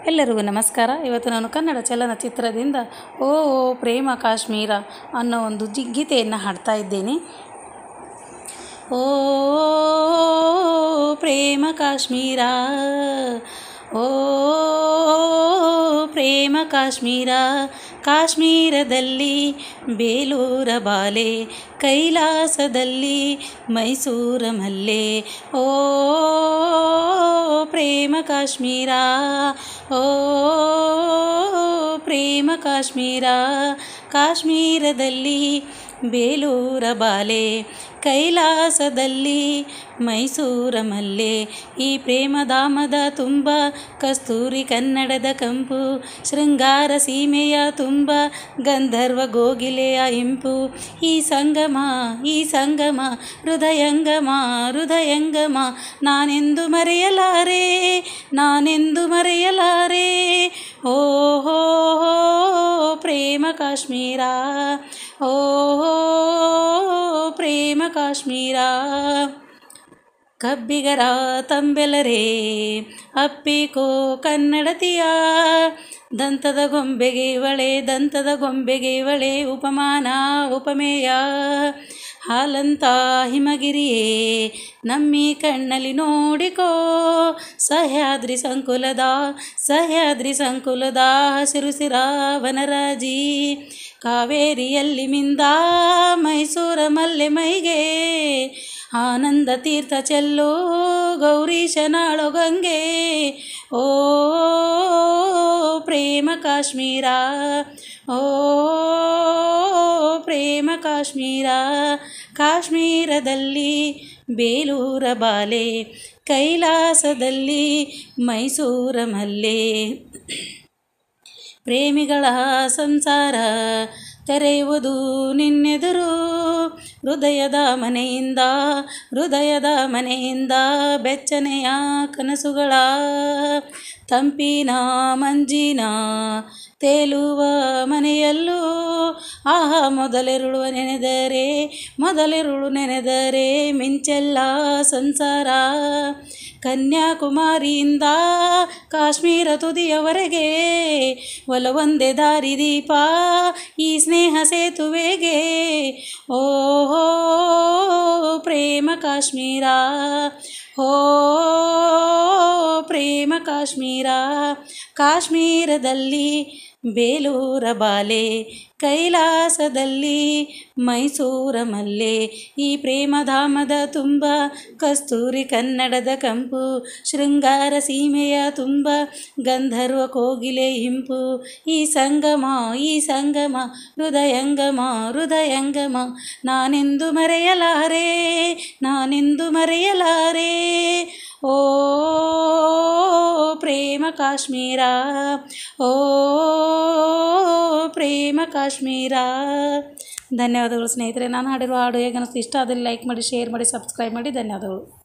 ಎಲ್ಲರಿಗೂ ನಮಸ್ಕಾರ. ಇವತ್ತು ನಾನು ಕನ್ನಡ ಚಲನಚಿತ್ರದಿಂದ ಓ ಓ ಪ್ರೇಮ ಕಾಶ್ಮೀರ ಅನ್ನೋ ಒಂದು ಗೀತೆಯನ್ನು ಹಾಡ್ತಾ ಇದ್ದೇನೆ. ಓ ಪ್ರೇಮ ಕಾಶ್ಮೀರ, ಓ ಪ್ರೇಮ ಕಾಶ್ಮೀರ, ಕಾಶ್ಮೀರದಲ್ಲಿ ಬೇಲೂರ ಬಾಲೆ, ಕೈಲಾಸದಲ್ಲಿ ಮೈಸೂರ ಮಲ್ಲೆ. ಓ ಪ್ರೇಮ ಕಾಶ್ಮೀರ, ಓ ಪ್ರೇಮ ಕಾಶ್ಮೀರ, ಕಾಶ್ಮೀರದಲ್ಲಿ ಬೇಲೂರ ಬಾಲೆ, ಕೈಲಾಸದಲ್ಲಿ ಮೈಸೂರ ಮಲ್ಲೆ. ಈ ಪ್ರೇಮಧಾಮದ ತುಂಬ ಕಸ್ತೂರಿ ಕನ್ನಡದ ಕಂಪು, ಶೃಂಗಾರ ಸೀಮೆಯ ತುಂಬ ಗಂಧರ್ವ ಗೋಗಿಲೆಯ ಇಂಪು. ಈ ಸಂಗಮ ಹೃದಯಂಗಮ ಹೃದಯಂಗಮ, ನಾನೆಂದು ಮರೆಯಲಾರೆ, ನಾನೆಂದು ಮರೆಯಲಾರೆ. ಓ ಪ್ರೇಮ ಕಾಶ್ಮೀರ, ಓ ಪ್ರೇಮ ಕಾಶ್ಮೀರ. ಕಬ್ಬಿಗರ ತಂಬೆಲರೇ ಅಪ್ಪಿಕೋ ಕನ್ನಡತಿಯ, ದಂತದ ಗೊಂಬೆಗೆ ಇವಳೆ, ದಂತದ ಗೊಂಬೆಗೆ ಇವಳೆ, ಉಪಮಾನ ಉಪಮೇಯ. ಹಾಲಂತ ಹಿಮಗಿರಿಯೇ ನಮ್ಮಿ ಕಣ್ಣಲ್ಲಿ ನೋಡಿಕೋ, ಸಹ್ಯಾದ್ರಿ ಸಂಕುಲದ ಹಸಿರು ಸಿರ ವನರಾಜಿ. ಕಾವೇರಿಯಲ್ಲಿ ಮಿಂದ ಮೈಸೂರ ಮಲ್ಲೆ ಮೈಗೆ, ಆನಂದ ತೀರ್ಥ ಚೆಲ್ಲೋ ಗೌರೀಶನಾಳೋ ಗಂಗೆ. ಓ ಪ್ರೇಮ ಕಾಶ್ಮೀರ, ಓ ಪ್ರೇಮ ಕಾಶ್ಮೀರ, ಕಾಶ್ಮೀರದಲ್ಲಿ ಬೇಲೂರ ಬಾಲೆ, ಕೈಲಾಸದಲ್ಲಿ ಮೈಸೂರ ಮಲ್ಲೆ. ಪ್ರೇಮಿಗಳ ಸಂಸಾರ ತೆರೆಯುವುದು ನಿನ್ನೆದುರು, ಹೃದಯದ ಮನೆಯಿಂದ ಬೆಚ್ಚನೆಯ ಕನಸುಗಳ, ತಂಪಿನ ಮಂಜಿನ ತೇಲುವ ಮನೆಯಲ್ಲೂ. ಆಹಾ ಮೊದಲೆರುಳು ನೆನೆದರೆ ಮಿಂಚೆಲ್ಲ ಸಂಸಾರ. ಕನ್ಯಾಕುಮಾರಿಯಿಂದ ಕಾಶ್ಮೀರ ತುದಿಯವರೆಗೆ ಒಲವೊಂದೇ ದಾರಿದೀಪ ಈ ಸ್ನೇಹ ಸೇತುವೆಗೆ. ಓ ಪ್ರೇಮ ಕಾಶ್ಮೀರ, ಓ ಪ್ರೇಮ ಕಾಶ್ಮೀರ, ಕಾಶ್ಮೀರದಲ್ಲಿ ಬೇಲೂರ ಬಾಲೆ, ಕೈಲಾಸದಲ್ಲಿ ಮೈಸೂರ ಮಲ್ಲೆ. ಈ ಪ್ರೇಮಧಾಮದ ತುಂಬ ಕಸ್ತೂರಿ ಕನ್ನಡದ ಕಂಪು, ಶೃಂಗಾರ ಸೀಮೆಯ ತುಂಬ ಗಂಧರ್ವ ಕೋಗಿಲೆ ಇಂಪು. ಈ ಸಂಗಮ ಹೃದಯಂಗಮ, ನಾನೆಂದು ಮರೆಯಲಾರೆ, ನಾನೆಂದು ಮರೆಯಲಾರೆ. ಓ ಪ್ರೇಮ ಕಾಶ್ಮೀರ, ಓ ಪ್ರೇಮ ಕಾಶ್ಮೀರ. ಧನ್ಯವಾದಗಳು ಸ್ನೇಹಿತರೆ. ನಾನು ಹಾಡಿರುವ ಹಾಡು ಹೇಗೆ ಅನ್ನಿಸ್ತು, ಇಷ್ಟ ಆದಲ್ಲಿ ಲೈಕ್ ಮಾಡಿ, ಶೇರ್ ಮಾಡಿ, ಸಬ್ಸ್ಕ್ರೈಬ್ ಮಾಡಿ. ಧನ್ಯವಾದಗಳು.